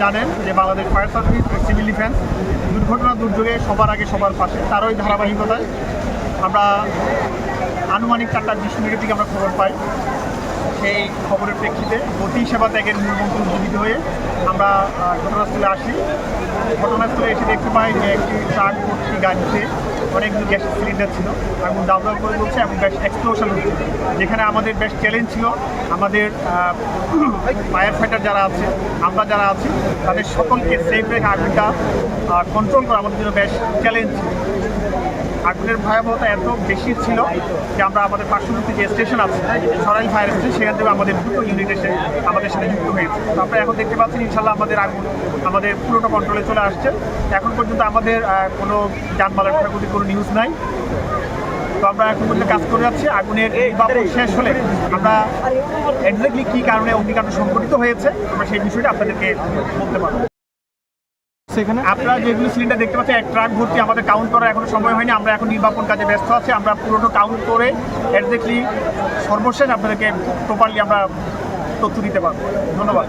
জানেন যে Bangladesh fire service ও civil defence দুর্ঘটনা দুর্যোগে সবার আগে সবার পাশে, তারই ধারাবাহিকতায় আমরা আনুমানিক 4:20 থেকে আমরা খবর পাই। সেই খবরের প্রেক্ষিতে গতি সেবা ত্যাগের মূলমন্ত্র উজ্জীবিত হয়ে আমরা ঘটনাস্থলে আসি। ঘটনাস্থলে এসে দেখতে পাই যে একটি ট্রাক ভর্তি গাড়িতে অনেকগুলো গ্যাস সিলিন্ডার ছিল, আগুন দাউ দাউ করে বলছে এবং বেশ এক্সপ্লোশন হচ্ছে। যেখানে আমাদের বেশ চ্যালেঞ্জ ছিল, আমাদের ফায়ার ফাইটার যারা আছে, আমরা যারা আছি, তাদের সকলকে সেফ রেখে আগুনটা কন্ট্রোল করা আমাদের জন্য বেশ চ্যালেঞ্জ। আগুনের ভয়াবহতা এত বেশি ছিল যে আমরা আমাদের পার্শ্ববর্তী যে স্টেশন আছে সরাইল ফায়ার স্টেশন, সেখান থেকে আমাদের দুটো ইউনিট এসে আমাদের সাথে যুক্ত হয়েছে। তো আমরা এখন দেখতে পাচ্ছি ইনশাল্লাহ আমাদের আগুন আমাদের পুরোটা কন্ট্রোলে চলে আসছে। এখন পর্যন্ত আমাদের কোনো যানবাহনের ক্ষয়ক্ষতির কোনো নিউজ নাই। তো আমরা এখন পর্যন্ত কাজ করে যাচ্ছি। আগুনের নির্বাপন শেষ হলে আমরা এক্স্যাক্টলি কী কারণে অগ্নিকাণ্ড সংঘটিত হয়েছে আমরা সেই বিষয়টা আপনাদেরকে বলতে পারবো। সেখানে আপনারা যেগুলো সিলিন্ডার দেখতে পাচ্ছেন, এক ট্রাক ভর্তি, আমাদের কাউন্ট করার এখনো সময় হয়নি। আমরা এখন নির্বাপন কাজে ব্যস্ত আছি। আমরা পুরোটা কাউন্ট করে এক্স্যাক্টলি সর্বশেষ আপনাদেরকে প্রপারলি আমরা তথ্য দিতে পারবো। ধন্যবাদ।